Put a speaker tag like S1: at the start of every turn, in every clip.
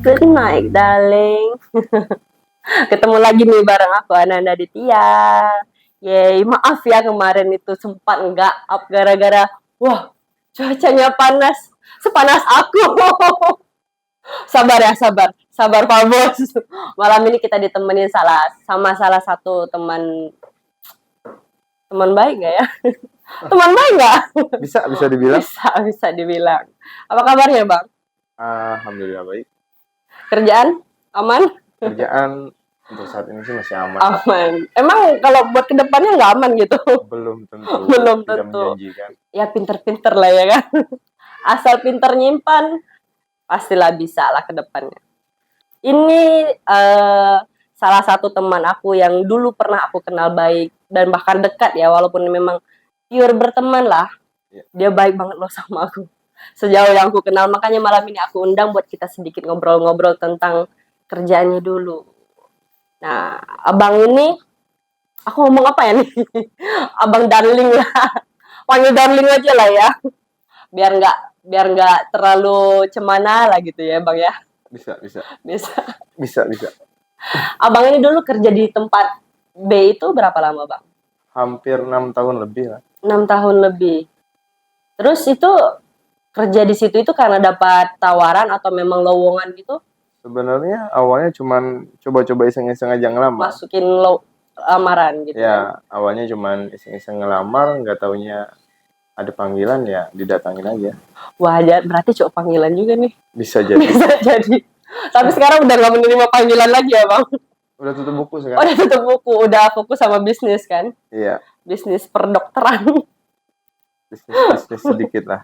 S1: Good night, darling. Ketemu lagi nih bareng aku, Ananda Ditya. Yeay, maaf ya kemarin itu sempat nggak up gara-gara, wah, cuacanya panas, sepanas aku. Sabar ya, sabar. Sabar Pak Bos. Malam ini kita ditemenin sama salah satu teman baik nggak ya? Teman baik nggak?
S2: Bisa dibilang.
S1: Bisa dibilang. Apa kabarnya, Bang?
S2: Alhamdulillah baik.
S1: Kerjaan aman?
S2: Kerjaan untuk saat ini sih masih aman.
S1: Aman. Emang kalau buat kedepannya nggak aman gitu?
S2: Belum tentu.
S1: Belum
S2: Tidak
S1: tentu.
S2: menjanjikan.
S1: Ya pinter-pinter lah ya kan. Asal pinter nyimpan, pastilah bisa lah kedepannya. Ini salah satu teman aku yang dulu pernah aku kenal baik dan bahkan dekat ya, walaupun memang pure berteman lah.
S2: Ya.
S1: Dia baik banget loh sama aku. Sejauh yang aku kenal, makanya malam ini aku undang buat kita sedikit ngobrol-ngobrol tentang kerjaannya dulu. Nah, abang ini, aku ngomong apa ya nih? Abang darling lah. Panggil darling aja lah ya. Biar nggak terlalu cemana lah gitu ya, Bang ya.
S2: Bisa.
S1: Bisa. Abang ini dulu kerja di tempat B itu berapa lama, Bang?
S2: Hampir 6 tahun lebih lah.
S1: 6 tahun lebih. Terus itu kerja di situ itu karena dapat tawaran atau memang lowongan gitu?
S2: Sebenarnya awalnya cuman coba-coba iseng-iseng aja ngelamar.
S1: Masukin lamaran gitu.
S2: Ya, awalnya cuman iseng-iseng ngelamar, nggak taunya ada panggilan ya didatangin aja.
S1: Wah, berarti cowok panggilan juga nih.
S2: Bisa jadi.
S1: Bisa jadi. Tapi sekarang udah nggak menerima panggilan lagi ya, Bang?
S2: Udah tutup buku
S1: Oh,
S2: sekarang.
S1: udah tutup buku, udah fokus sama bisnis kan?
S2: Iya,
S1: Bisnis perdokteran.
S2: bisnis sedikit lah.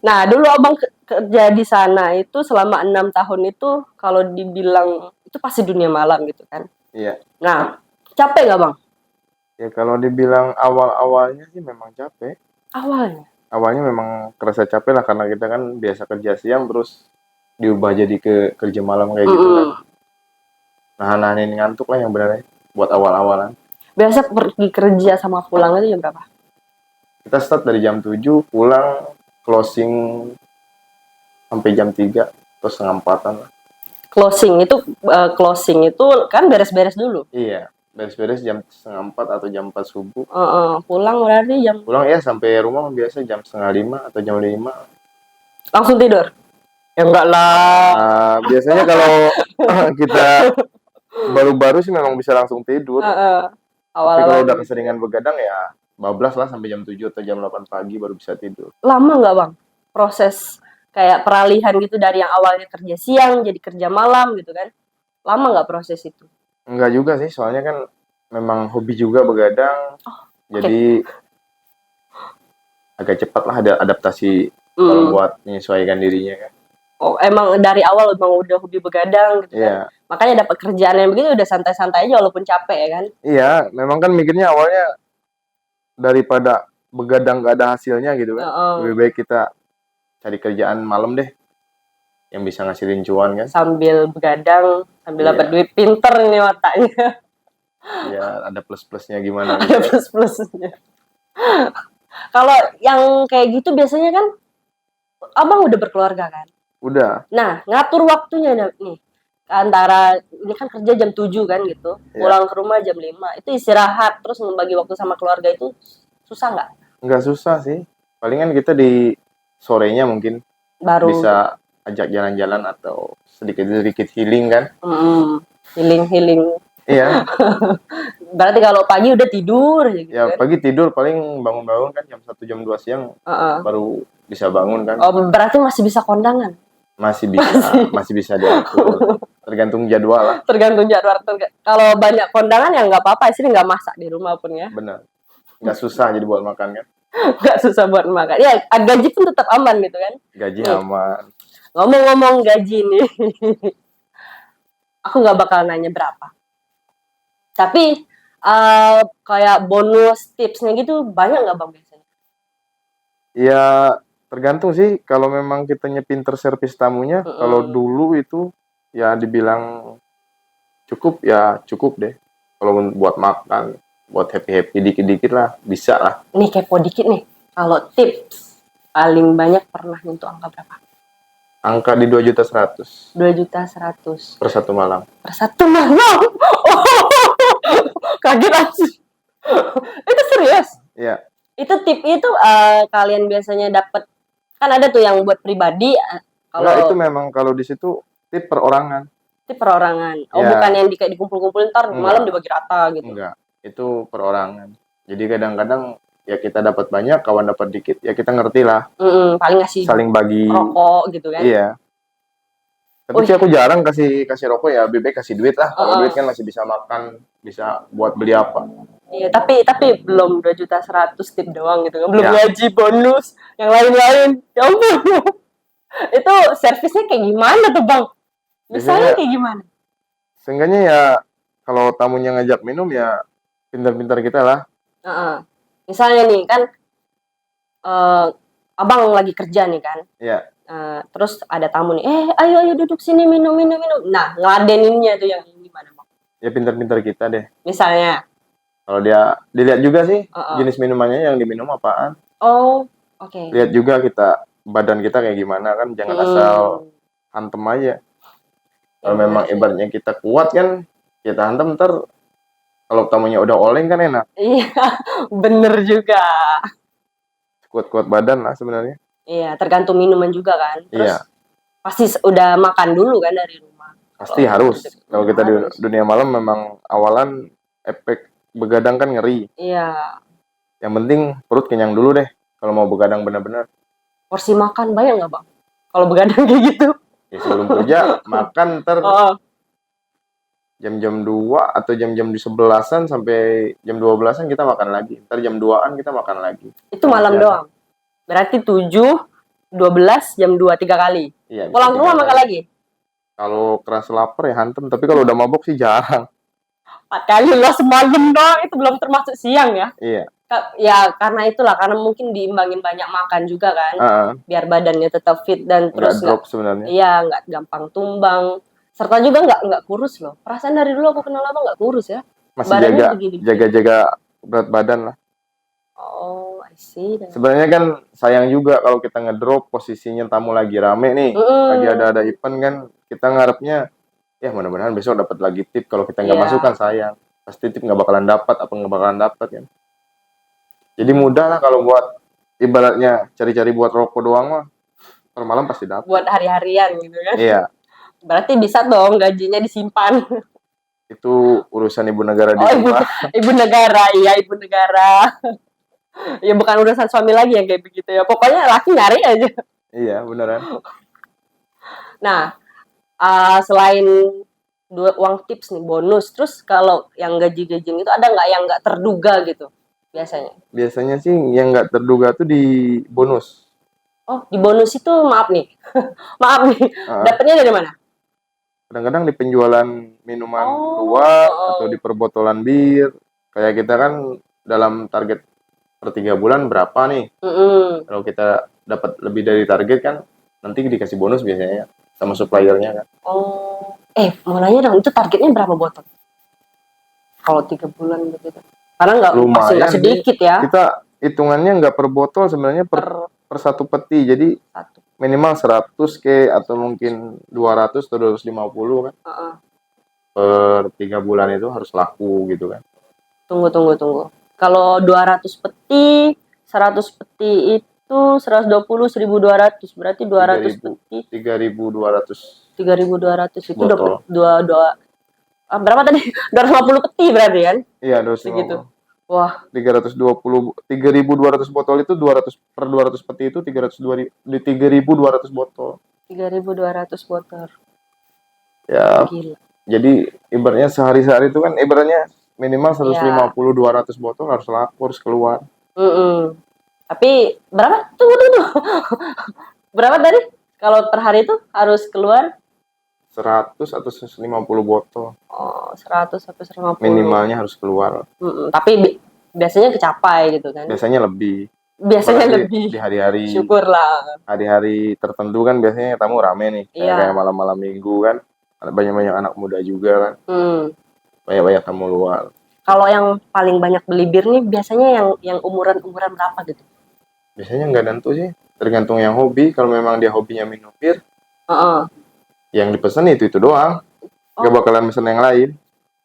S1: Nah, dulu abang kerja di sana itu selama 6 tahun itu, kalau dibilang itu pasti dunia malam gitu kan?
S2: Iya.
S1: Nah, capek nggak, Bang?
S2: Ya kalau dibilang awal-awalnya sih memang capek. Awalnya memang kerasa capek lah karena kita kan biasa kerja siang terus diubah jadi ke kerja malam kayak gitu kan. Nahan-nahanin ngantuk lah yang benar buat awal-awalan.
S1: Biasa pergi kerja sama pulang itu jam berapa?
S2: Kita start dari jam 7, pulang closing sampai jam 3 atau setengah 4-an lah.
S1: Closing itu kan beres-beres dulu.
S2: Iya, beres-beres jam setengah 4 atau jam 4 subuh.
S1: Pulang berarti jam...
S2: Pulang ya sampai rumah biasa jam setengah 5 atau jam 5.
S1: Langsung tidur? Ya enggak lah.
S2: Biasanya kalau kita baru-baru sih memang bisa langsung tidur. Tapi kalau udah keseringan begadang ya bablas lah sampai jam 7 atau jam 8 pagi baru bisa tidur.
S1: Lama nggak, Bang? Proses kayak peralihan gitu dari yang awalnya kerja siang jadi kerja malam gitu kan? Lama nggak proses itu?
S2: Enggak juga sih, soalnya kan memang hobi juga begadang. Jadi agak cepat lah ada adaptasi kalau buat menyesuaikan dirinya kan.
S1: Oh, emang dari awal emang udah hobi begadang gitu kan? Makanya dapat kerjaan yang begitu udah santai-santai aja walaupun capek ya kan?
S2: Iya, memang kan mikirnya awalnya daripada begadang gak ada hasilnya gitu kan. Lebih baik kita cari kerjaan malam deh yang bisa ngasilin cuan kan.
S1: Sambil begadang, sambil dapat duit, pinter nih otaknya.
S2: Ya, ada plus-plusnya gimana
S1: gitu. Ada plus-plusnya. Kalau yang kayak gitu biasanya kan abang udah berkeluarga kan? Udah. Nah, ngatur waktunya nih. Antara ini kan kerja jam 7 kan gitu, pulang ke rumah jam 5, itu istirahat terus membagi waktu sama keluarga itu susah nggak? Nggak susah sih, palingan kita di sorenya mungkin baru bisa ajak jalan-jalan atau sedikit-sedikit healing kan. Healing. Iya. Berarti kalau pagi udah tidur gitu ya, kan? Pagi tidur paling bangun-bangun kan jam 1 jam 2 siang baru bisa bangun kan. Oh, berarti masih bisa kondangan? Masih bisa diatur. Tergantung jadwal lah. Tergantung jadwal. Kalau banyak kondangan ya nggak apa-apa, sini nggak masak di rumah pun ya. Benar. Nggak susah jadi buat makan kan. Nggak susah buat makan. Ya, gaji pun tetap aman gitu kan. Gaji aman. Ngomong-ngomong gaji nih. Aku nggak bakal nanya berapa. Tapi kayak bonus tipsnya gitu banyak nggak, Bang, biasanya? Ya tergantung sih, kalau memang kitanya pinter servis tamunya. Kalau dulu itu ya dibilang cukup ya cukup deh. Kalau buat makan, buat happy dikit-dikit lah bisa lah. Nih kepo dikit nih, kalau tips paling banyak pernah nyentuh angka berapa?
S2: Angka di 2.100.000.
S1: 2.100.000
S2: per satu malam.
S1: Per satu malam. Oh, kaget aja. Itu serius?
S2: Iya.
S1: Itu tip itu kalian biasanya dapat, kan ada tuh yang buat pribadi.
S2: Kalau itu memang kalau di situ tip perorangan.
S1: Tip perorangan. Oh, ya. Bukan yang kayak dikumpul-kumpulin ntar malam dibagi rata gitu.
S2: Enggak. Itu perorangan. Jadi kadang-kadang ya kita dapat banyak, kawan dapat dikit, ya kita ngerti lah.
S1: Paling ngasih
S2: saling bagi
S1: rokok gitu kan.
S2: Iya. Tapi sih aku jarang kasih rokok ya, lebih baik kasih duit lah. Kalau duit kan masih bisa makan, bisa buat beli apa.
S1: Iya, tapi belum 2.100.000 tip doang gitu kan. Belum gaji, bonus, yang lain-lain. Ya ampun. Itu servisnya kayak gimana tuh, Bang? Misalnya kayak gimana?
S2: Seenggaknya ya kalau tamunya ngajak minum ya pintar-pintar kita lah.
S1: Misalnya nih kan abang lagi kerja nih kan.
S2: Iya.
S1: Terus ada tamu nih, ayo duduk sini minum. Nah, ngeladeninnya tuh yang gimana, Bang?
S2: Ya pintar-pintar kita deh.
S1: Misalnya
S2: kalau dia dilihat juga sih jenis minumannya yang diminum apaan.
S1: Oh, oke.
S2: Lihat juga kita badan kita kayak gimana kan, jangan asal hantem aja. Kalau memang ibaratnya kita kuat kan, kita hantem ntar kalau tamunya udah oleng kan enak.
S1: Iya, bener juga.
S2: Kuat-kuat badan lah sebenarnya.
S1: Iya, tergantung minuman juga kan. Terus
S2: iya.
S1: Pasti udah makan dulu kan dari rumah.
S2: Pasti harus. Kalau kita di dunia malam memang awalan efek begadang kan ngeri.
S1: Iya.
S2: Yang penting perut kenyang dulu deh. Kalau mau begadang benar-benar.
S1: Porsi makan banyak nggak, Bang? Kalau begadang kayak gitu?
S2: Ya sebelum kerja makan ntar jam-jam 2 atau jam-jam di 11-an sampai jam 12-an kita makan lagi. Ntar jam 2-an kita makan lagi.
S1: Itu malam doang? Berarti 7, 12, jam 2, 3 kali? Iya. Pulang ke rumah makan lagi?
S2: Kalau keras lapar ya hantem. Tapi kalau udah mabuk sih jarang.
S1: 4 kali lah semalam doang. Itu belum termasuk siang ya?
S2: Iya.
S1: Ya karena itulah, karena mungkin diimbangin banyak makan juga kan, biar badannya tetap fit dan terus
S2: drop sebenarnya.
S1: Iya, nggak gampang tumbang, serta juga nggak kurus loh. Perasaan dari dulu aku kenal abang nggak kurus ya.
S2: Masih jaga berat badan lah.
S1: Oh, I see.
S2: Sebenarnya kan sayang juga kalau kita ngedrop posisinya tamu lagi rame nih, lagi ada event kan, kita ngarepnya ya mudah-mudahan besok dapat lagi tip. Kalau kita nggak masuk kan sayang, pasti tip nggak bakalan dapat, nggak bakalan dapat kan. Jadi mudah lah kalau buat ibaratnya cari-cari buat rokok doang mah per malam pasti dapat.
S1: Buat hari-harian gitu kan.
S2: Iya.
S1: Berarti bisa dong gajinya disimpan.
S2: Itu urusan ibu negara disimpan.
S1: Ibu negara, iya ibu negara. Ya bukan urusan suami lagi yang kayak begitu ya. Pokoknya laki nyari aja.
S2: Iya, beneran.
S1: Nah, selain uang tips nih, bonus, terus kalau yang gaji-gajian itu ada nggak yang nggak terduga gitu? Biasanya
S2: sih yang nggak terduga tuh di bonus.
S1: Oh, di bonus itu maaf nih. Maaf nih. Dapatnya dari mana?
S2: Kadang-kadang di penjualan minuman luar atau di perbotolan bir. Kayak kita kan dalam target per 3 bulan berapa nih. Kalau kita dapat lebih dari target kan nanti dikasih bonus biasanya sama suppliernya kan.
S1: Oh. Mau nanya dong, itu targetnya berapa botol? Kalau 3 bulan begitu. Karena masih nggak sedikit ya.
S2: Kita hitungannya nggak per botol sebenarnya per satu peti. Jadi minimal 100 atau mungkin 200 atau 250 kan. Per 3 bulan itu harus laku gitu kan.
S1: Tunggu. Kalau 200 peti, 100 peti itu 120, 1.200. Berarti 200 peti.
S2: 3.200.
S1: 3.200 itu berapa tadi? 250 peti berarti kan?
S2: Iya, 250.
S1: Segitu. Wah.
S2: 3.200 botol itu 200 per 200 peti itu 3.200 botol.
S1: 3.200 botol.
S2: Ya. Gila. Jadi ibaratnya sehari-hari itu kan ibaratnya minimal 150 200 botol harus laku, harus keluar.
S1: Tapi berapa? Tunggu. Berapa tadi? Kalau per hari itu harus keluar
S2: 100 atau 150 botol.
S1: Oh, 100 atau 150.
S2: Minimalnya harus keluar.
S1: Tapi biasanya kecapai gitu kan.
S2: Biasanya lebih.
S1: Di
S2: hari-hari.
S1: Syukurlah.
S2: Hari-hari tertentu kan biasanya tamu rame nih. Kayak malam-malam Minggu kan. Ada banyak-banyak anak muda juga kan. Banyak-banyak tamu luar.
S1: Kalau yang paling banyak beli bir nih biasanya yang umuran-umuran berapa gitu?
S2: Biasanya nggak nentu sih. Tergantung yang hobi. Kalau memang dia hobinya minum bir, Yang dipesan itu doang. Gak bakalan pesen yang lain.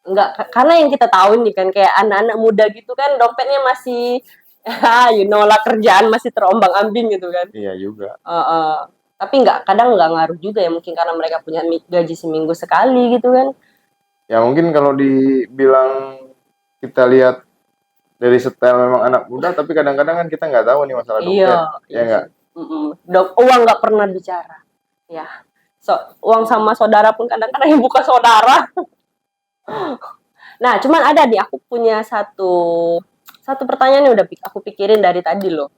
S1: Enggak, karena yang kita tahu nih kan kayak anak-anak muda gitu kan dompetnya masih lah kerjaan masih terombang-ambing gitu kan.
S2: Iya juga.
S1: Tapi kadang nggak ngaruh juga ya, mungkin karena mereka punya gaji seminggu sekali gitu kan.
S2: Ya mungkin kalau dibilang kita lihat dari setel memang anak muda, tapi kadang-kadang kan kita nggak tahu nih masalah dompet. Iya nggak?
S1: Uang nggak pernah bicara. Ya, uang sama saudara pun kadang-kadang yang bukan saudara. Nah, cuman ada nih, aku punya satu pertanyaan yang udah aku pikirin dari tadi loh.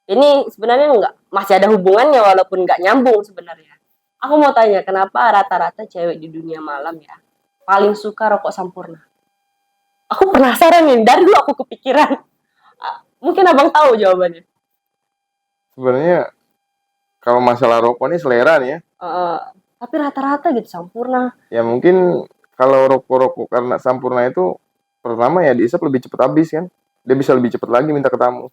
S1: Ini sebenarnya masih ada hubungannya walaupun nggak nyambung sebenarnya. Aku mau tanya, kenapa rata-rata cewek di dunia malam ya paling suka rokok Sampurna? Aku penasaran nih, dari dulu aku kepikiran. Mungkin abang tahu jawabannya.
S2: Sebenarnya kalau masalah rokok ini selera nih ya.
S1: Tapi rata-rata gitu Sampurna.
S2: Ya mungkin kalau rokok-rokok karena Sampurna itu pertama ya diisap lebih cepat habis kan. Dia bisa lebih cepat lagi minta ke tamu.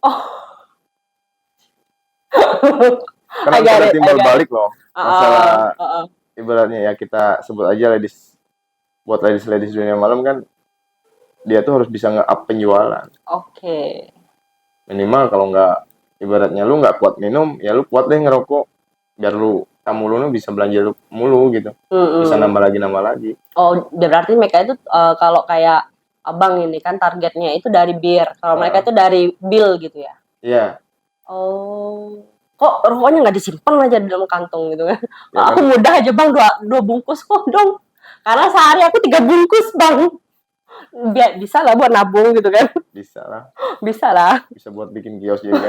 S2: Karena ada timbal balik loh. Masalah ibaratnya ya kita sebut aja buat ladies dunia malam kan, dia tuh harus bisa nge-up penjualan.
S1: Oke.
S2: Minimal kalau nggak, ibaratnya lu nggak kuat minum, ya lu kuat deh ngerokok. Biar lu tamu lu bisa belanja lu mulu gitu. Bisa nambah lagi.
S1: Oh, berarti mereka itu kalau kayak abang ini kan targetnya itu dari bir. Kalau mereka itu dari bill gitu ya?
S2: Iya.
S1: Oh. Kok rokoknya nggak disimpan aja di dalam kantong gitu kan? Ya, aku mudah aja bang, dua bungkus kok dong. Karena sehari aku 3 bungkus bang. Bisa lah buat nabung gitu kan? Bisa lah.
S2: Bisa buat bikin kios juga.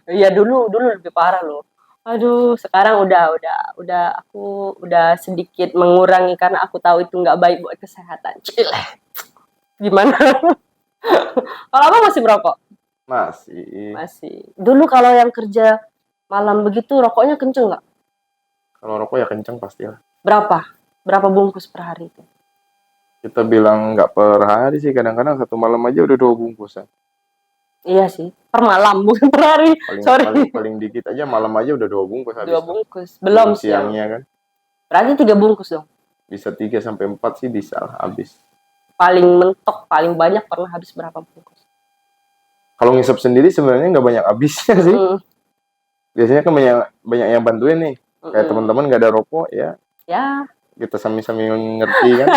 S1: Iya dulu lebih parah loh. Aduh, sekarang aku udah sedikit mengurangi karena aku tahu itu nggak baik buat kesehatan. Cile. Gimana? Kalau abang masih merokok?
S2: Masih.
S1: Dulu kalau yang kerja malam begitu rokoknya kenceng nggak?
S2: Kalau rokok ya kenceng pastilah.
S1: Berapa bungkus per hari itu?
S2: Kita bilang nggak per hari sih, kadang-kadang satu malam aja udah 2 bungkusan.
S1: Iya sih, per malam bukan per hari.
S2: Paling dikit aja malam aja udah 2 bungkus habis.
S1: 2 bungkus. Belum
S2: siangnya kan.
S1: Berarti 3 bungkus dong.
S2: Bisa 3 sampai 4 sih bisa lah habis.
S1: Paling mentok, paling banyak pernah habis berapa bungkus?
S2: Kalau ngisap sendiri sebenarnya nggak banyak habisnya sih. Biasanya kan banyak yang bantuin nih. Kayak teman-teman nggak ada rokok ya.
S1: Ya.
S2: Kita sambil ngerti kan.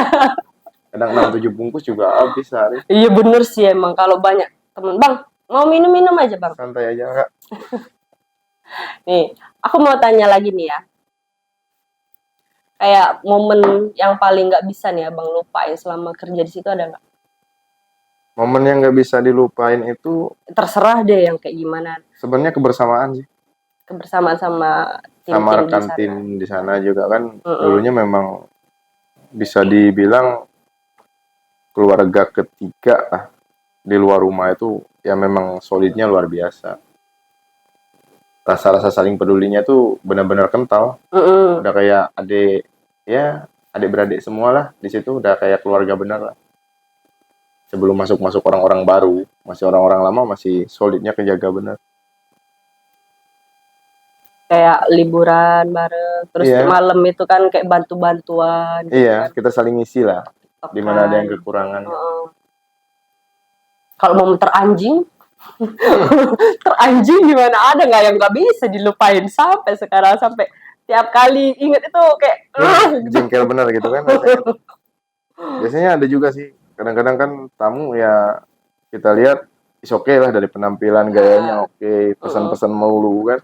S2: Kadang 6-7 bungkus juga habis sehari.
S1: Iya bener sih emang kalau banyak temen. Bang, mau minum aja bang.
S2: Santai aja Kak.
S1: Nih, aku mau tanya lagi nih ya. Kayak momen yang paling nggak bisa nih abang lupain selama kerja di situ ada nggak?
S2: Momen yang nggak bisa dilupain itu
S1: terserah deh yang kayak gimana.
S2: Sebenarnya kebersamaan sih.
S1: Kebersamaan sama
S2: rekan tim di sana juga kan. Dulunya memang bisa dibilang keluarga ketiga lah di luar rumah itu, ya memang solidnya luar biasa. Rasa saling pedulinya tuh benar-benar kental. Udah kayak adik beradik semua lah di situ, udah kayak keluarga benar lah. Sebelum masuk orang-orang baru, masih orang-orang lama masih solidnya kejaga benar.
S1: Kayak liburan bareng, terus malam itu kan kayak bantu-bantuan.
S2: Gitu kan. Kita saling ngisi lah. Di mana ada yang kekurangan.
S1: Kalau mau teranjing, gimana ada nggak yang nggak bisa dilupain sampai sekarang, sampai tiap kali inget itu kayak
S2: jengkel bener gitu kan. Biasanya ada juga sih. Kadang-kadang kan tamu ya kita lihat is oke lah dari penampilan, gayanya oke, pesan-pesan melulu kan.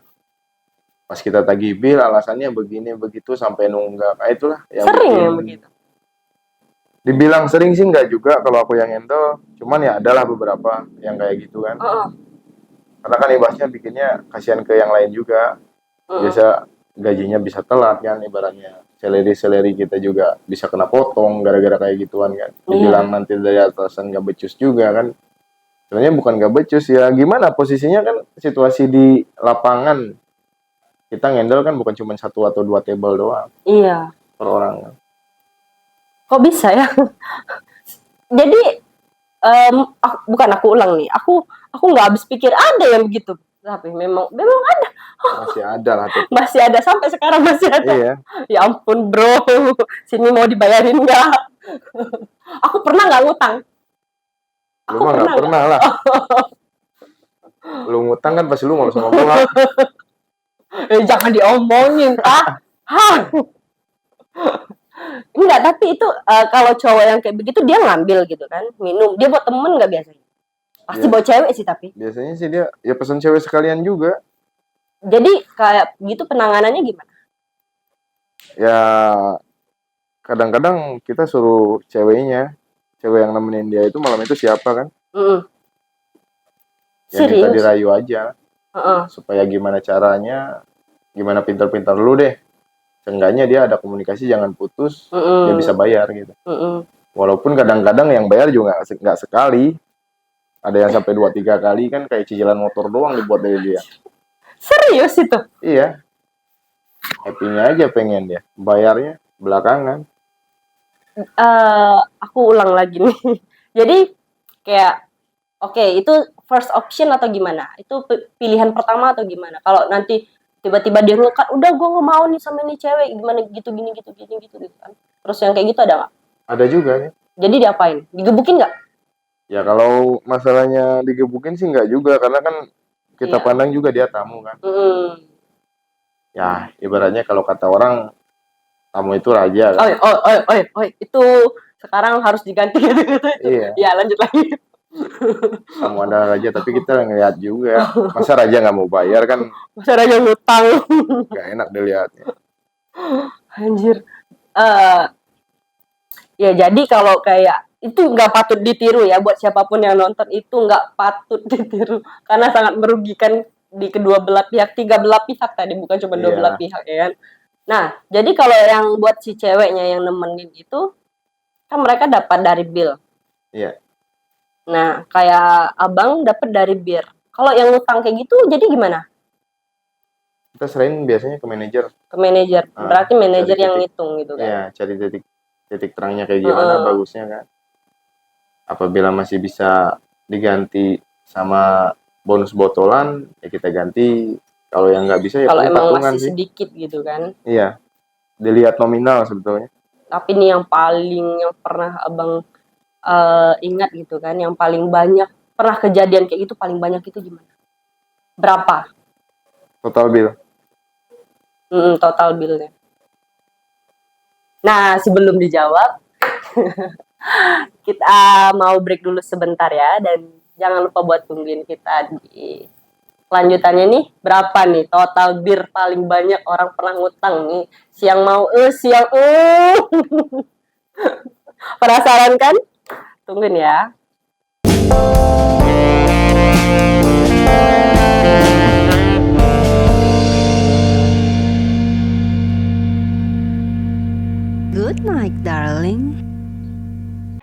S2: Pas kita tagih bil alasannya begini begitu sampai nunggak. Nah itulah yang
S1: sering ya begitu.
S2: Dibilang sering sih enggak juga kalau aku yang handle, cuman ya adalah beberapa yang kayak gitu kan. Karena kan ibasnya bikinnya kasihan ke yang lain juga. Biasa gajinya bisa telat kan, ibaratnya seleri kita juga bisa kena potong gara-gara kayak gituan kan. Dibilang nanti dari atasan nggak becus juga kan. Sebenarnya bukan nggak becus ya, gimana posisinya kan situasi di lapangan. Kita ngendel kan bukan cuma 1 atau 2 table doang.
S1: Iya.
S2: Per orang.
S1: Kok bisa ya? Jadi bukan aku ulang nih. Aku nggak habis pikir ada yang begitu. Tapi memang ada.
S2: Masih ada lah tuh.
S1: Masih ada sampai sekarang masih ada.
S2: Iya.
S1: Ya ampun bro, sini mau dibayarin nggak? Aku pernah nggak ngutang?
S2: Lu mah nggak pernah lah. Lu ngutang kan pasti lu mau sama gua.
S1: Jangan diomongin, Pak. Enggak, tapi itu kalau cowok yang kayak begitu dia ngambil gitu kan, minum. Dia buat temen nggak biasanya? Pasti buat cewek sih tapi.
S2: Biasanya sih dia ya pesan cewek sekalian juga.
S1: Jadi kayak gitu penanganannya gimana?
S2: Ya kadang-kadang kita suruh cewek yang nemenin dia itu malam itu siapa kan? Ya kita dirayu aja. Supaya gimana caranya, gimana pintar-pintar lu deh. Seenggaknya dia ada komunikasi, jangan putus, dia bisa bayar gitu. Walaupun kadang-kadang yang bayar juga nggak sekali. Ada yang sampai 2-3 kali kan, kayak cicilan motor doang dibuat dari dia.
S1: Serius itu?
S2: Iya. Happy-nya aja pengen dia. Bayarnya belakangan.
S1: Aku ulang lagi nih. Jadi kayak oke, itu first option atau gimana? Itu pilihan pertama atau gimana? Kalau nanti tiba-tiba dia ngekat, udah gue nggak mau nih sama nih cewek, gimana gitu kan? Terus yang kayak gitu ada nggak?
S2: Ada juga nih.
S1: Jadi diapain? Digebukin nggak?
S2: Ya kalau masalahnya digebukin sih nggak juga, karena kan kita pandang juga dia tamu kan. Ya ibaratnya kalau kata orang, tamu itu raja kan.
S1: Itu sekarang harus diganti gitu.
S2: Iya.
S1: Ya lanjut lagi.
S2: Tamu adalah raja, tapi kita ngeliat juga. Masa raja nggak mau bayar kan?
S1: Masa raja ngutang?
S2: Gak enak dilihatnya.
S1: Anjir. Ya jadi kalau kayak itu nggak patut ditiru ya, buat siapapun yang nonton itu nggak patut ditiru karena sangat merugikan di kedua belah pihak, 3 belah pihak tadi, bukan cuma 2 belah pihak ya kan. Nah jadi kalau yang buat si ceweknya yang nemenin itu kan mereka dapat dari bill.
S2: Iya.
S1: Nah kayak abang dapat dari bir. Kalau yang ngutang kayak gitu jadi gimana?
S2: Kita serahin biasanya ke manajer.
S1: Ke manajer. Berarti manajer yang ngitung gitu kan?
S2: Iya, cari titik terangnya kayak gimana bagusnya kan. Apabila masih bisa diganti sama bonus botolan, ya kita ganti. Kalau yang nggak bisa ya
S1: kalau emang masih
S2: sih
S1: sedikit gitu kan.
S2: Iya, dilihat nominal sebetulnya.
S1: Tapi nih yang pernah abang ingat gitu kan, yang paling banyak pernah kejadian kayak gitu, paling banyak itu gimana? Berapa?
S2: Total bill.
S1: Total billnya. Nah sebelum dijawab kita mau break dulu sebentar ya, dan jangan lupa buat tungguin kita di lanjutannya nih. Berapa nih total bir paling banyak orang pernah ngutang nih? Siang mau siang penasaran kan? Tungguin ya.
S3: Good night, darling.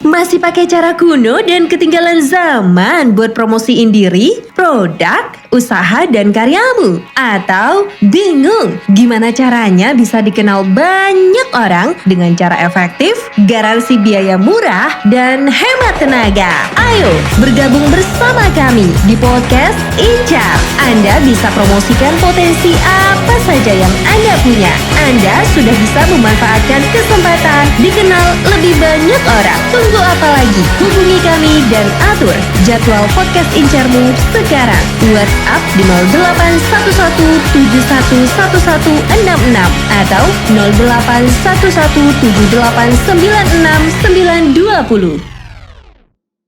S3: Masih pakai cara kuno dan ketinggalan zaman buat promosiin diri, produk, usaha, dan karyamu? Atau bingung gimana caranya bisa dikenal banyak orang dengan cara efektif, garansi biaya murah, dan hemat tenaga? Ayo bergabung bersama kami di podcast Incar. Anda bisa promosikan potensi apa saja yang Anda punya. Anda sudah bisa memanfaatkan kesempatan dikenal lebih banyak orang. Tunggu apa lagi? Hubungi kami dan atur jadwal podcast Incarmu sekarang. WhatsApp di 0811711166 atau 081178969920.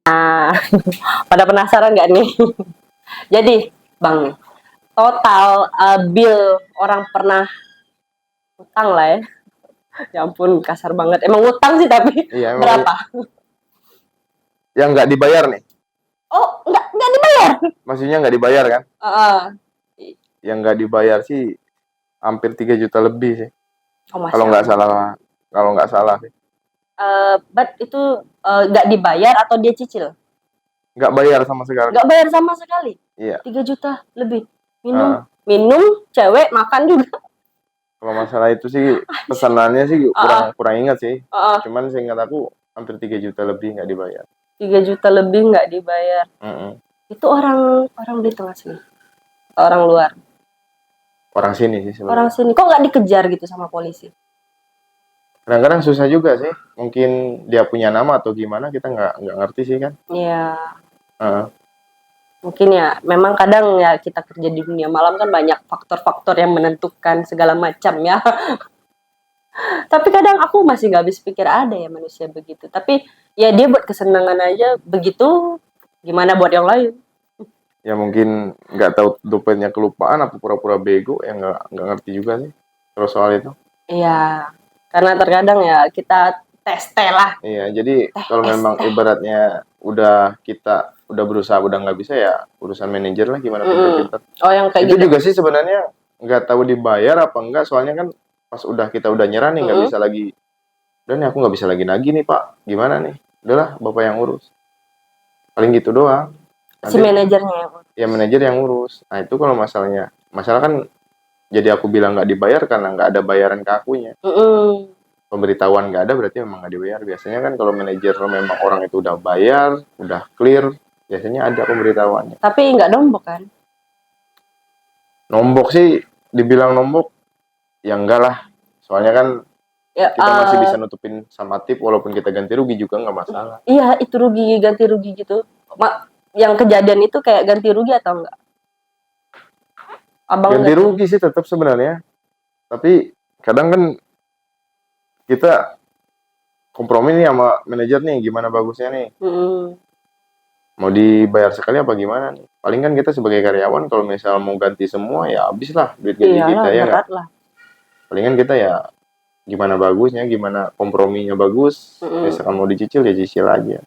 S1: Nah, pada penasaran nggak nih? Jadi, Bang, total bill orang pernah utang lah ya. Ya ampun, kasar banget. Emang utang sih tapi
S2: iya,
S1: berapa?
S2: Yang nggak dibayar nih?
S1: Oh, nggak dibayar?
S2: Maksudnya nggak dibayar kan? Yang nggak dibayar sih hampir 3 juta lebih sih. Kalau nggak salah sih.
S1: But itu nggak dibayar atau dia cicil?
S2: Nggak bayar sama sekali.
S1: Nggak bayar sama sekali?
S2: Iya.
S1: 3 juta lebih. Minum, cewek, makan juga.
S2: Kalau masalah itu sih pesanannya sih kurang ingat sih. Cuman seingat aku hampir 3 juta lebih nggak dibayar.
S1: 3 juta lebih nggak dibayar. Itu orang Belitung asli? Orang luar.
S2: Orang sini sih sebenarnya.
S1: Orang sini. Kok nggak dikejar gitu sama polisi?
S2: Kadang-kadang susah juga sih. Mungkin dia punya nama atau gimana, kita nggak ngerti sih kan.
S1: Iya.
S2: Uh,
S1: Mungkin ya, memang kadang ya kita kerja di dunia malam kan banyak faktor-faktor yang menentukan segala macam ya. Tapi kadang aku masih nggak habis pikir ada ya manusia begitu. Tapi ya dia buat kesenangan aja begitu, gimana buat yang lain?
S2: Ya mungkin nggak tahu dompetnya kelupaan apa pura-pura bego, ya nggak ngerti juga sih terus soal itu.
S1: Iya, karena terkadang ya kita tes lah.
S2: Iya, jadi kalau memang ibaratnya kita udah berusaha udah nggak bisa, ya urusan manajer lah, gimana pinter-pinter.
S1: Oh, yang kayak
S2: itu
S1: gitu
S2: juga sih sebenarnya nggak tahu dibayar apa enggak, soalnya kan pas kita udah nyerah nih, nggak bisa lagi, udah nih aku nggak bisa lagi nagih nih Pak, gimana nih, udahlah bapak yang urus, paling gitu doang.
S1: Si manajernya
S2: ya manajer yang urus. Nah itu kalau masalah kan, jadi aku bilang nggak dibayar karena nggak ada bayaran ke akunya. Pemberitahuan nggak ada berarti memang nggak dibayar. Biasanya kan kalau manajer memang orang itu udah bayar, udah clear, biasanya ada pemberitahuannya.
S1: Tapi nggak nombok kan?
S2: Nombok sih, dibilang nombok, ya enggak lah. Soalnya kan ya, kita masih bisa nutupin sama tip, walaupun kita ganti rugi juga nggak masalah.
S1: Iya, itu rugi, ganti rugi gitu. Yang kejadian itu kayak ganti rugi atau enggak? Abang
S2: ganti rugi sih tetap sebenarnya. Tapi kadang kan kita kompromi nih sama manajer nih, gimana bagusnya nih. Mau dibayar sekali apa gimana nih? Paling kan kita sebagai karyawan kalau misal mau ganti semua ya habis lah duit gaji kita ya nggak. Palingan kita ya gimana bagusnya, gimana komprominya bagus. Misalkan mau dicicil ya cicil aja.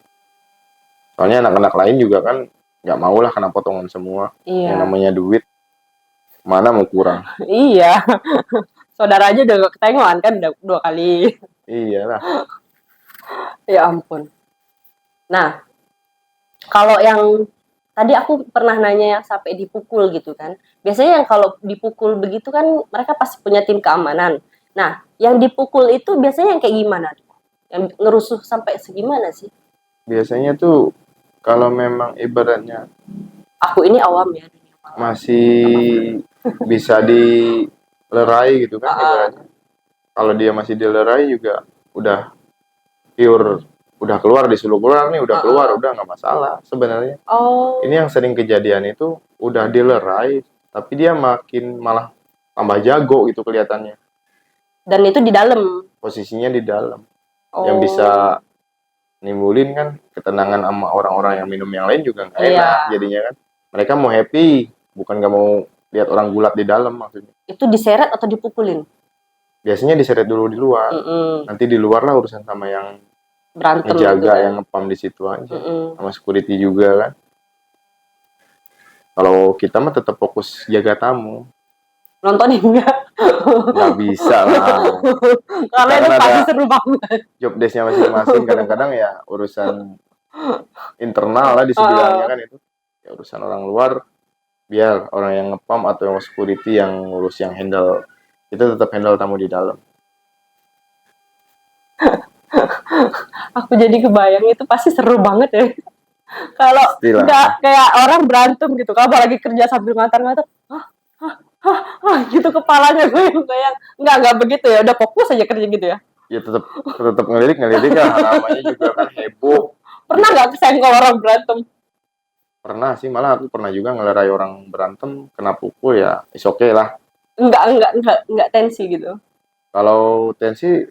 S2: Soalnya anak-anak lain juga kan nggak mau lah kena potongan semua. Yang namanya duit mana mau kurang.
S1: Iya. Saudara aja udah ketengoan kan udah 2 kali.
S2: Iyalah.
S1: Ya ampun. Nah, kalau yang tadi aku pernah nanya yang sampai dipukul gitu kan. Biasanya yang kalau dipukul begitu kan mereka pasti punya tim keamanan. Nah, yang dipukul itu biasanya yang kayak gimana? Yang ngerusuh sampai segimana sih?
S2: Biasanya tuh kalau memang ibaratnya
S1: aku ini awam ya,
S2: masih bisa dilerai gitu kan ibaratnya. Kalau dia masih dilerai juga udah pure, udah keluar, disuruh keluar nih, udah keluar, udah nggak masalah sebenarnya. Ini yang sering kejadian itu udah dilerai, tapi dia malah tambah jago gitu kelihatannya.
S1: Dan itu di dalam.
S2: Posisinya di dalam. Yang bisa nimbulin kan ketenangan sama orang-orang yang minum yang lain juga nggak enak jadinya kan. Mereka mau happy, bukan nggak mau lihat orang gulat di dalam maksudnya. Itu
S1: diseret atau dipukulin?
S2: Biasanya diseret dulu di luar. Nanti di luar lah urusan sama yang berantem, ngejaga gitu kan? Yang ngepam di situ aja. Sama security juga kan. Kalau kita mah tetap fokus jaga tamu.
S1: Nontonin enggak?
S2: Nggak bisa lah.
S1: Karena itu pasti seru banget.
S2: Job desk-nya masing-masing. Kadang-kadang ya urusan internal lah dibilangnya kan itu. Ya urusan orang luar, biar orang yang ngepam atau yang security yang ngurus, yang handle. Kita tetap handle tamu di dalam.
S1: Aku jadi kebayang itu pasti seru banget ya. Kalau nggak kayak orang berantem gitu, kalau lagi kerja sambil ngantar-ngantar, gitu kepalanya gue yang kayak nggak begitu ya, udah fokus aja kerja gitu ya.
S2: Ya tetap ngelirik kan, namanya juga kan heboh.
S1: Pernah nggak kesenggol orang berantem?
S2: Pernah sih, malah aku pernah juga ngelerai orang berantem, kena pukul ya, is okay lah.
S1: Enggak tensi gitu.
S2: Kalau tensi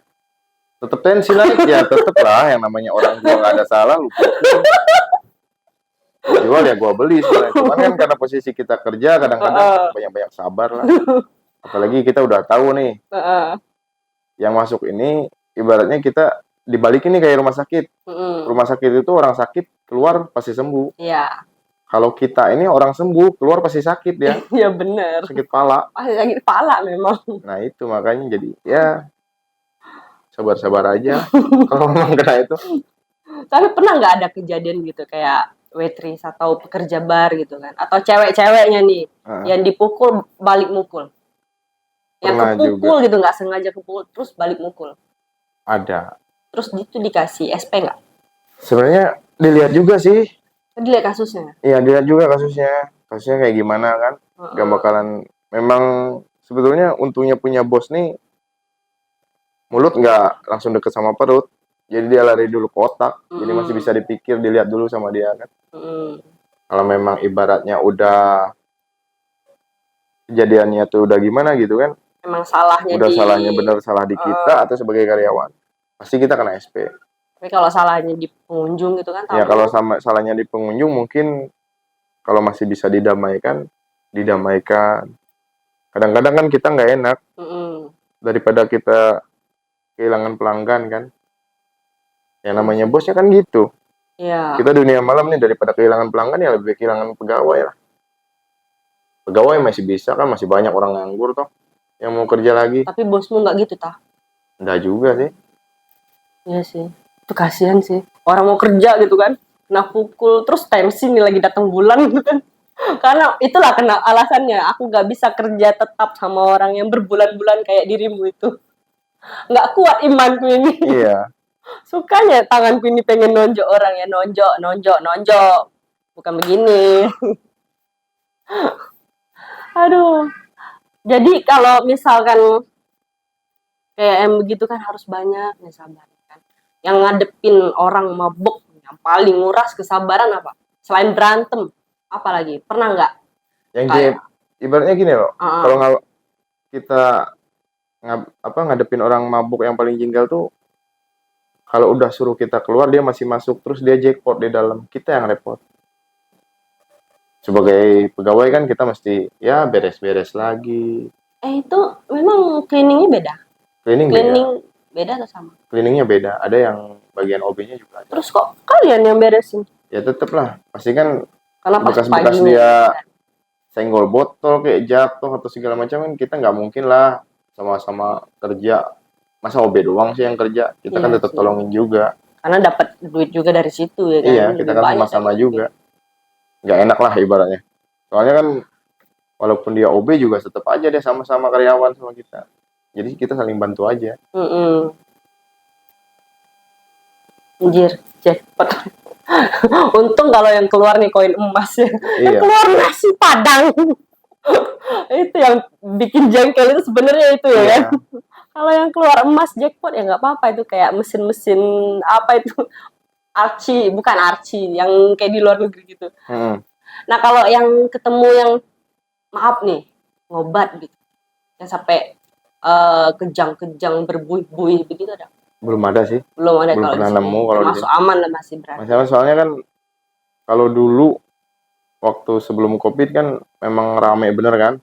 S2: tetap tensi lah, ya tetap lah, yang namanya orang gua nggak ada salah, lu jual ya gua beli sebenarnya. Cuman kan karena posisi kita kerja kadang-kadang banyak-banyak sabar lah. Apalagi kita udah tahu nih, yang masuk ini ibaratnya kita dibalikin nih kayak rumah sakit. Rumah sakit itu orang sakit keluar pasti sembuh.
S1: Iya.
S2: Kalau kita ini orang sembuh keluar pasti sakit ya.
S1: Iya benar.
S2: Sakit pala.
S1: Pasti sakit pala memang.
S2: Nah itu makanya jadi ya sabar-sabar aja kalau memang kena itu.
S1: Tapi pernah nggak ada kejadian gitu kayak waitress atau pekerja bar gitu kan, atau cewek-ceweknya nih yang dipukul balik mukul, yang kepukul juga gitu, nggak sengaja kepukul terus balik mukul?
S2: Ada.
S1: Terus itu dikasih SP nggak?
S2: Sebenarnya dilihat juga sih.
S1: Dilihat kasusnya?
S2: Iya dilihat juga kasusnya kayak gimana kan. Gak bakalan, memang sebetulnya untungnya punya bos nih, mulut nggak langsung deket sama perut. Jadi dia lari dulu ke otak, jadi masih bisa dipikir, dilihat dulu sama dia kan. Kalau memang ibaratnya udah kejadiannya tuh udah gimana gitu kan,
S1: emang salahnya
S2: udah salahnya bener salah di kita atau sebagai karyawan, pasti kita kena SP.
S1: Tapi kalau salahnya di pengunjung gitu kan,
S2: Ya kalau sama salahnya di pengunjung mungkin kalau masih bisa didamaikan. Kadang-kadang kan kita nggak enak daripada kita kehilangan pelanggan kan. Yang namanya bosnya kan gitu.
S1: Iya.
S2: Kita dunia malam nih, daripada kehilangan pelanggan ya lebih kehilangan pegawai lah. Pegawai masih bisa kan, masih banyak orang nganggur toh yang mau kerja lagi.
S1: Tapi bosmu nggak gitu tah?
S2: Nggak juga sih.
S1: Iya sih. Itu kasihan sih. Orang mau kerja gitu kan, kena pukul, terus tensi nih lagi datang bulan gitu kan. Karena itulah kena alasannya. Aku nggak bisa kerja tetap sama orang yang berbulan-bulan kayak dirimu itu. Nggak kuat imanku ini.
S2: Iya.
S1: Sukanya tanganku ini pengen nonjok orang ya, nonjok. Bukan begini. Aduh. Jadi kalau misalkan kayak begitu kan harus banyak nih sabar kan. Yang ngadepin orang mabuk yang paling nguras kesabaran apa? Selain berantem, apa lagi? Pernah nggak?
S2: Yang kayak ibaratnya gini loh. Kalau kita ngadepin orang mabuk yang paling jengkel tuh, kalau udah suruh kita keluar dia masih masuk, terus dia jackpot di dalam, kita yang repot. Sebagai pegawai kan kita mesti ya beres-beres lagi.
S1: Itu memang cleaningnya beda? Cleaning beda atau sama?
S2: Cleaningnya beda, ada yang bagian OB-nya juga ada.
S1: Terus kok kalian yang beresin?
S2: Ya tetep lah, pasti kan
S1: bekas-bekas
S2: dia senggol botol kayak jatuh atau segala macam kan, kita nggak mungkin lah sama-sama kerja. Masa OB doang sih yang kerja, kita kan tetap tolongin juga.
S1: Karena dapat duit juga dari situ ya kan.
S2: Iya, kita kan sama-sama juga. Nggak enak lah ibaratnya. Soalnya kan walaupun dia OB juga tetap aja dia sama-sama karyawan sama kita. Jadi kita saling bantu aja.
S1: Anjir, jackpot. Untung kalau yang keluar nih koin emas ya. Yang keluar nasi padang. Itu yang bikin jengkel itu sebenarnya itu ya kan. Kalau yang keluar emas jackpot ya nggak apa-apa, itu kayak mesin-mesin apa itu bukan Archie yang kayak di luar negeri gitu. Nah kalau yang ketemu yang maaf nih ngobat gitu, yang sampai kejang-kejang berbuih-buih begitu ada?
S2: Belum ada sih.
S1: Belum ada.
S2: Belum pernah nemu.
S1: Kalau masuk aman lah masih berarti.
S2: Masih aman, soalnya kan kalau dulu waktu sebelum COVID kan memang rame bener kan.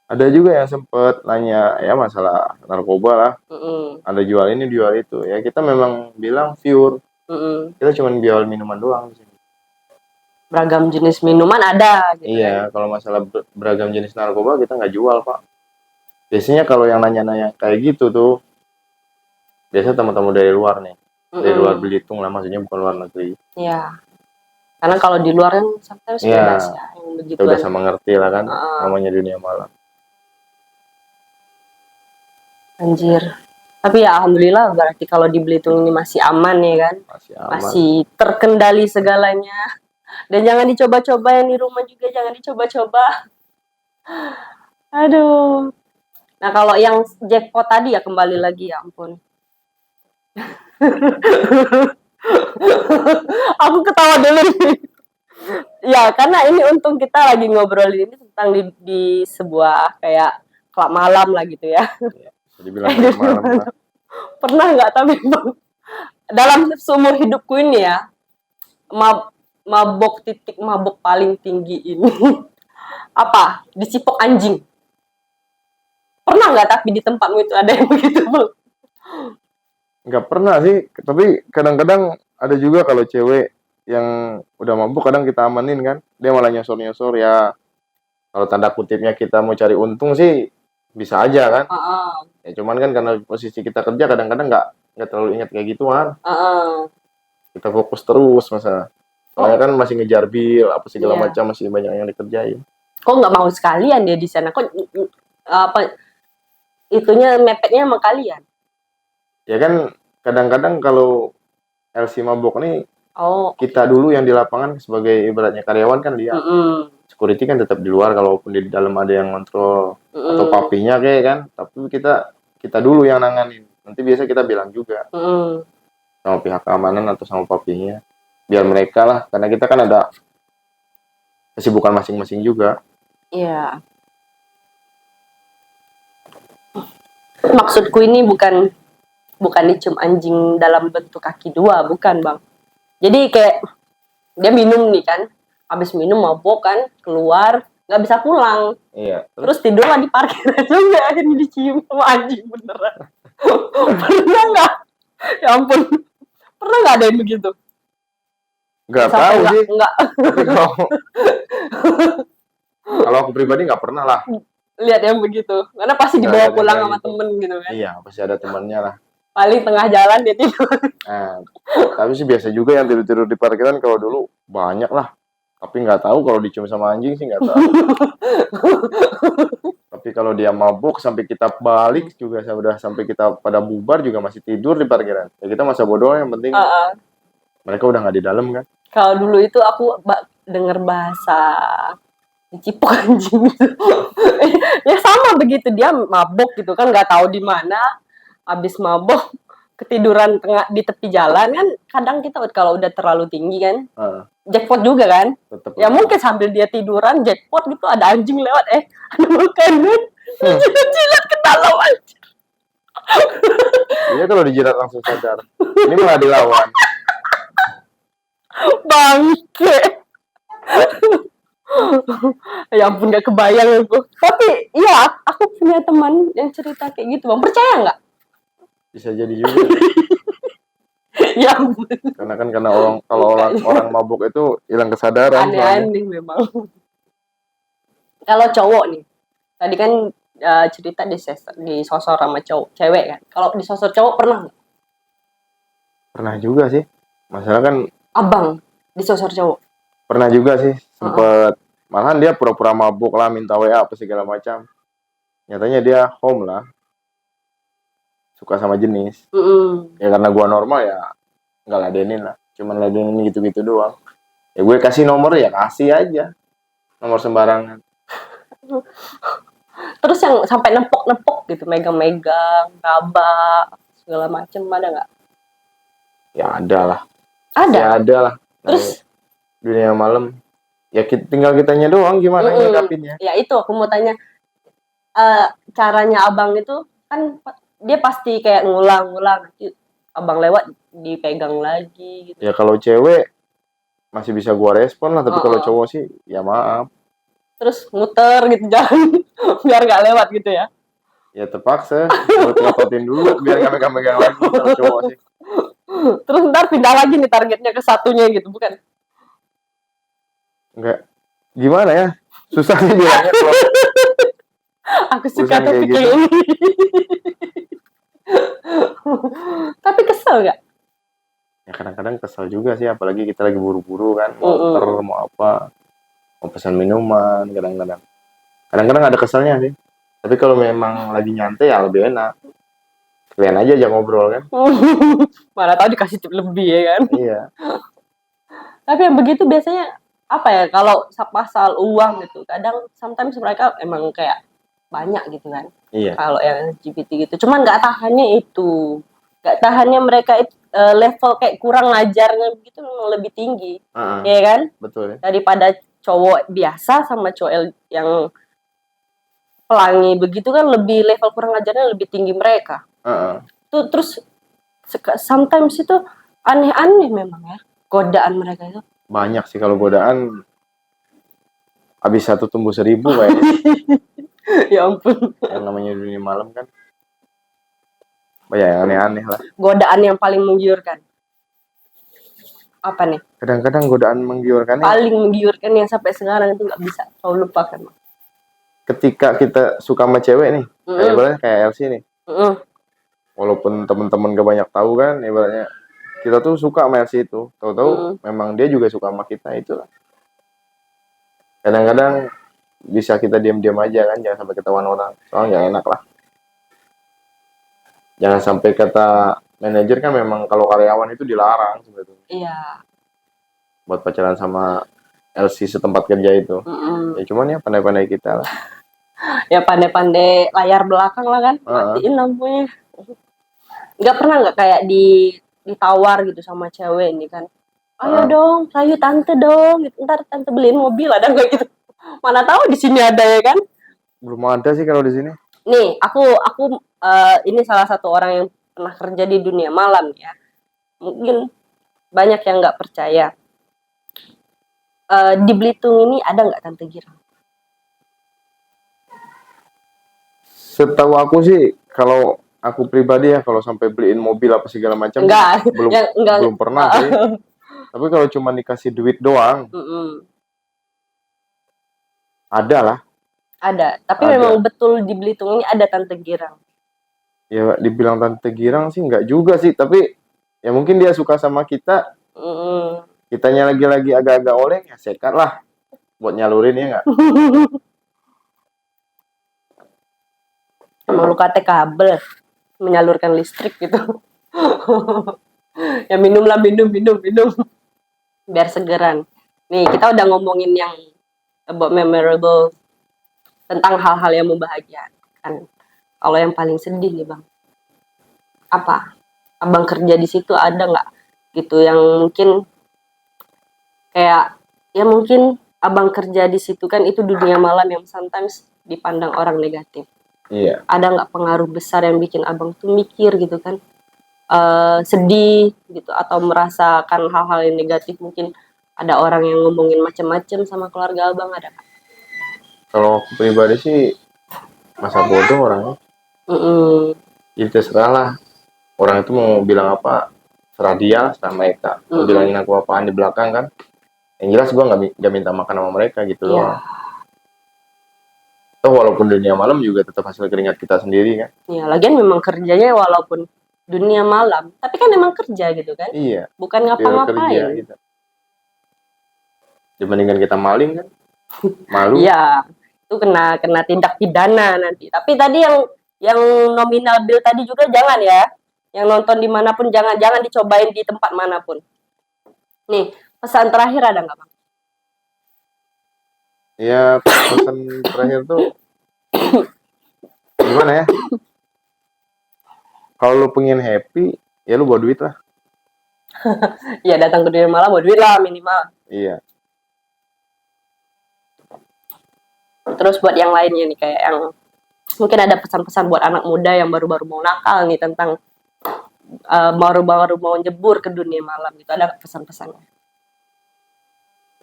S2: Ada juga yang sempet nanya ya masalah narkoba lah. Ada jual ini jual itu ya, kita memang bilang pure. Kita cuma jual minuman doang di sini.
S1: Beragam jenis minuman ada gitu.
S2: Iya, kalau masalah beragam jenis narkoba kita nggak jual pak. Biasanya kalau yang nanya-nanya kayak gitu tuh biasa tamu-tamu dari luar nih. Dari luar Belitung lah, maksudnya bukan luar negeri.
S1: Iya. Karena kalau di luar kan sometimes bebas ya yang begitu.
S2: Kita udah sama ngerti lah kan namanya dunia malam.
S1: Anjir. Tapi ya alhamdulillah berarti kalau di Belitung ini masih aman ya kan. Masih terkendali segalanya. Dan jangan dicoba-coba, yang di rumah juga jangan dicoba-coba. Aduh. Nah kalau yang jackpot tadi ya kembali lagi ya ampun. Aku ketawa dulu nih. Ya karena ini untung kita lagi ngobrolin ini tentang di sebuah kayak klub malam lah gitu ya.
S2: Dibilang klub malam lah.
S1: Pernah nggak tapi dalam seumur hidupku ini ya titik mabok paling tinggi ini apa? Dicipok anjing. Pernah nggak tapi di tempatmu itu ada yang begitu bang?
S2: Nggak pernah sih, tapi kadang-kadang ada juga kalau cewek yang udah mabuk kadang kita amanin kan, dia malah nyosor-nyosor ya. Kalau tanda kutipnya kita mau cari untung sih bisa aja kan. Ya cuman kan karena posisi kita kerja kadang-kadang nggak terlalu ingat kayak gituan. Kita fokus terus masa. Soalnya kan masih ngejar bil apa segala macam, masih banyak yang dikerjain.
S1: Kok nggak mau sekalian dia di sana? Kok apa itunya mepetnya sama kalian?
S2: Ya kan kadang-kadang kalau LC mabok nih kita dulu yang di lapangan sebagai ibaratnya karyawan kan dia. security kan tetap di luar, kalaupun di dalam ada yang kontrol atau papinya kayak kan, tapi kita dulu yang nanganin. Nanti biasa kita bilang juga sama pihak keamanan atau sama papinya, biar mereka lah, karena kita kan ada kesibukan masing-masing juga.
S1: Iya. Maksudku ini bukan dicium anjing dalam bentuk kaki dua, bukan Bang. Jadi kayak dia minum nih kan, habis minum mabok kan, keluar nggak bisa pulang.
S2: Iya.
S1: Terus tidur lah di parkir juga, akhirnya dicium sama anjing beneran. Pernah nggak? Ya ampun, pernah nggak ada yang begitu?
S2: Nggak tahu sih.
S1: Nggak.
S2: Kalau aku pribadi nggak pernah lah.
S1: Lihat yang begitu, karena pasti dibawa pulang sama
S2: gitu.
S1: temen gitu kan.
S2: Iya, pasti ada temannya lah.
S1: Paling tengah jalan dia tidur.
S2: Nah, tapi sih biasa juga yang tidur-tidur di parkiran, kalau dulu banyak lah. Tapi nggak tahu kalau dicium sama anjing sih nggak tahu. Tapi kalau dia mabuk sampai kita balik juga, udah sampai kita pada bubar juga masih tidur di parkiran. Ya kita masa bodoh, yang penting mereka udah nggak di dalam kan.
S1: Kalau dulu itu aku dengar bahasa dicipok anjing gitu. Ya sama begitu, dia mabuk gitu kan, nggak tahu di mana. Habis mabuk ketiduran di tepi jalan kan, kadang kita kalau udah terlalu tinggi kan, jackpot juga kan. Tetep ya mungkin sambil dia tiduran jackpot gitu, ada anjing lewat, ada makanan, jilat ke dalam aja.
S2: Iya, kalau dijilat langsung sadar. Ini malah dilawan.
S1: Bangke. Ya ampun, gak kebayang aku. Tapi iya, aku punya teman yang cerita kayak gitu Bang. Percaya nggak?
S2: Bisa jadi juga.
S1: Ya ampun.
S2: Karena orang mabuk itu hilang kesadaran.
S1: Aneh-aneh memang. Kalau cowok nih, tadi kan cerita disosor sama cewek kan. Kalau disosor cowok pernah nggak?
S2: Pernah juga sih. Masalah kan
S1: Abang disosor cowok.
S2: Pernah juga sih, sempet malahan dia pura-pura mabuk lah, minta WA apa segala macam. Nyatanya dia home lah, suka sama jenis. Ya karena gua normal ya nggak ladenin lah, cuman ladenin gitu-gitu doang. Ya gue kasih nomor, ya kasih aja nomor sembarangan.
S1: Terus yang sampai nempok-nempok gitu, megang-megang, raba segala macam, ada nggak?
S2: Ya ada lah.
S1: Ada?
S2: Ya ada lah.
S1: Terus
S2: dunia malam ya tinggal kitanya doang gimana nyikapinnya.
S1: Ya itu aku mau tanya, caranya abang itu kan dia pasti kayak ngulang-ngulang, abang lewat dipegang lagi gitu.
S2: Ya kalau cewek masih bisa gua respon lah, tapi kalau cowok sih ya maaf.
S1: Terus muter gitu jalan biar nggak lewat gitu ya.
S2: Ya terpaksa buat ngototin dulu biar nggak megang-megang lagi kalau cowok sih.
S1: Terus ntar pindah lagi nih targetnya ke satunya gitu, bukan?
S2: Enggak. Gimana ya? Susah nih bilangnya kalau
S1: aku suka topik kayak ini. Tapi kesel nggak?
S2: Ya kadang-kadang kesel juga sih, apalagi kita lagi buru-buru kan, mau apa, mau pesan minuman, kadang-kadang ada keselnya sih. Tapi kalau memang lagi nyantai ya lebih enak, kalian aja ngobrol kan.
S1: Mana tahu dikasih tip lebih ya kan.
S2: Iya.
S1: Tapi yang begitu biasanya apa ya, kalau pasal uang gitu, kadang sometimes mereka emang kayak banyak gitu kan.
S2: Iya.
S1: Kalau yang LGBT gitu, cuman nggak tahannya mereka itu level kayak kurang ngajarnya begitu memang lebih tinggi, ya kan?
S2: Betul.
S1: Daripada cowok biasa sama cowok yang pelangi begitu kan, lebih level kurang ngajarnya lebih tinggi mereka. Tuh terus sometimes itu aneh-aneh memang ya godaan mereka itu.
S2: Banyak sih kalau godaan, habis 1 tumbuh 1000 kayaknya.
S1: Ya ampun.
S2: Yang namanya dunia malam kan banyak yang aneh-aneh lah.
S1: Godaan yang paling menggiurkan apa nih?
S2: Kadang-kadang godaan menggiurkan
S1: paling menggiurkan yang sampai sekarang itu nggak bisa kau lupakan.
S2: Ketika kita suka sama cewek nih, kayak Elsie nih. Walaupun teman-teman gak banyak tahu kan, ibaratnya kita tuh suka sama Elsie itu, tahu-tahu memang dia juga suka sama kita, itulah. Kadang-kadang bisa kita diam-diam aja kan, jangan sampai ketahuan orang, soalnya nggak enak lah. Jangan sampai kata manajer kan, memang kalau karyawan itu dilarang sebetulnya.
S1: Iya.
S2: Buat pacaran sama LC setempat kerja itu. Ya cuman ya pandai-pandai kita lah.
S1: Ya pandai-pandai layar belakang lah kan, matiin lampunya. Nggak pernah nggak kayak ditawar gitu sama cewek ini kan, ayo dong, ayo tante dong, gitu. Ntar tante beliin mobil, ada nggak gitu? Mana tahu di sini ada ya kan?
S2: Belum ada sih kalau di sini.
S1: Nih, aku ini salah satu orang yang pernah kerja di dunia malam ya. Mungkin banyak yang nggak percaya. Di Belitung ini ada nggak tante girang?
S2: Setahu aku sih, kalau aku pribadi ya, kalau sampai beliin mobil apa segala macam, belum pernah sih. Tapi kalau cuma dikasih duit doang, ada lah.
S1: Ada, tapi memang betul di Belitung ini ada tante girang.
S2: Ya dibilang tante girang sih nggak juga sih, tapi ya mungkin dia suka sama kita. Kitanya lagi agak-agak oleng, ya sekat lah buat nyalurin, ya nggak?
S1: Emang lu kata kabel menyalurkan listrik gitu. Ya minum biar segeran. Nih, kita udah ngomongin yang about memorable, tentang hal-hal yang membahagiakan. Kalau yang paling sedih nih Bang, apa? Abang kerja di situ ada nggak gitu yang mungkin kayak, ya mungkin abang kerja di situ kan itu dunia malam yang sometimes dipandang orang negatif.
S2: Iya.
S1: Ada nggak pengaruh besar yang bikin abang tuh mikir gitu kan, sedih gitu, atau merasakan hal-hal yang negatif, mungkin ada orang yang ngomongin macam-macam sama keluarga abang, ada nggak?
S2: Kalau aku pribadi sih masa bodoh orangnya. Jadi terserah lah, orang itu mau bilang apa, serah dia, serah mereka. Mau bilangin aku apaan di belakang kan, yang jelas gue nggak minta makan sama mereka gitu loh. Toh walaupun dunia malam juga tetap hasil keringat kita sendiri kan.
S1: Iya, lagian memang kerjanya walaupun dunia malam, tapi kan emang kerja gitu kan.
S2: Iya.
S1: Bukan ngapa-ngapain.
S2: Gitu. Dibandingkan kita maling kan, malu.
S1: Iya, itu kena tindak pidana nanti. Tapi tadi yang nominal bill tadi juga jangan ya. Yang nonton dimanapun jangan dicobain di tempat manapun. Nih, pesan terakhir ada nggak Bang?
S2: Ya, pesan terakhir tuh gimana ya? Kalau lu pengen happy, ya lu bawa duit lah.
S1: Ya datang ke dunia malam bawa duit lah minimal.
S2: Iya.
S1: Terus buat yang lainnya nih, kayak yang mungkin ada pesan-pesan buat anak muda yang baru-baru mau nakal nih, tentang baru-baru mau jebur ke dunia malam gitu, ada pesan-pesannya?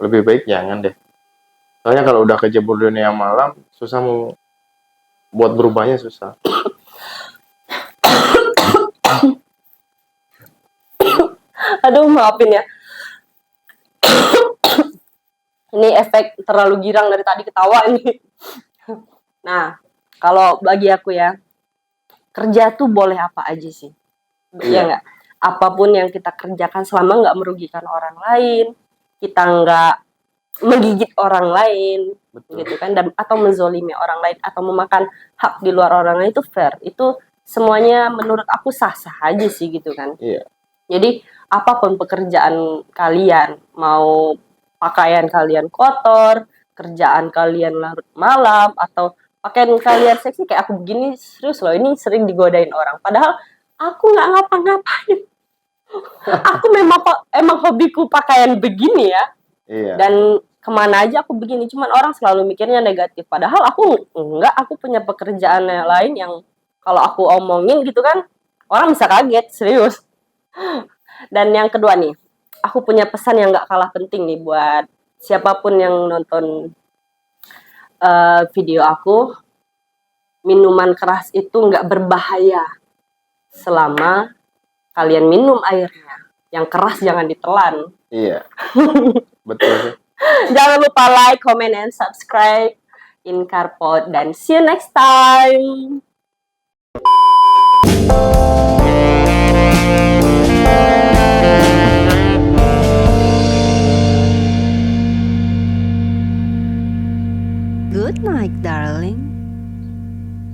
S2: Lebih baik jangan deh. Soalnya kalau udah kejebur dunia malam, susah mau buat berubahnya, susah.
S1: Aduh, maafin ya. Ini efek terlalu girang dari tadi ketawa ini. Nah, kalau bagi aku ya, kerja tuh boleh apa aja sih. Iya nggak? Apapun yang kita kerjakan selama nggak merugikan orang lain, kita nggak menggigit orang lain. Betul. Gitu kan, dan atau menzolimi orang lain atau memakan hak di luar orang lain, itu fair. Itu semuanya menurut aku sah-sah aja sih gitu kan.
S2: Iya.
S1: Jadi apapun pekerjaan kalian, mau pakaian kalian kotor, kerjaan kalian larut malam, atau pakaian kalian seksi kayak aku begini, serius loh, ini sering digodain orang. Padahal aku nggak ngapa-ngapain. Aku emang hobiku pakaian begini ya.
S2: Iya.
S1: Dan kemana aja aku begini, cuman orang selalu mikirnya negatif. Padahal aku enggak, aku punya pekerjaan lain yang kalau aku omongin gitu kan, orang bisa kaget, serius. Dan yang kedua nih, aku punya pesan yang gak kalah penting nih buat siapapun yang nonton video aku. Minuman keras itu gak berbahaya selama kalian minum airnya. Yang keras jangan ditelan.
S2: Iya. Betul sih.
S1: Jangan lupa like, comment, and subscribe in Carpot. Dan see you next time.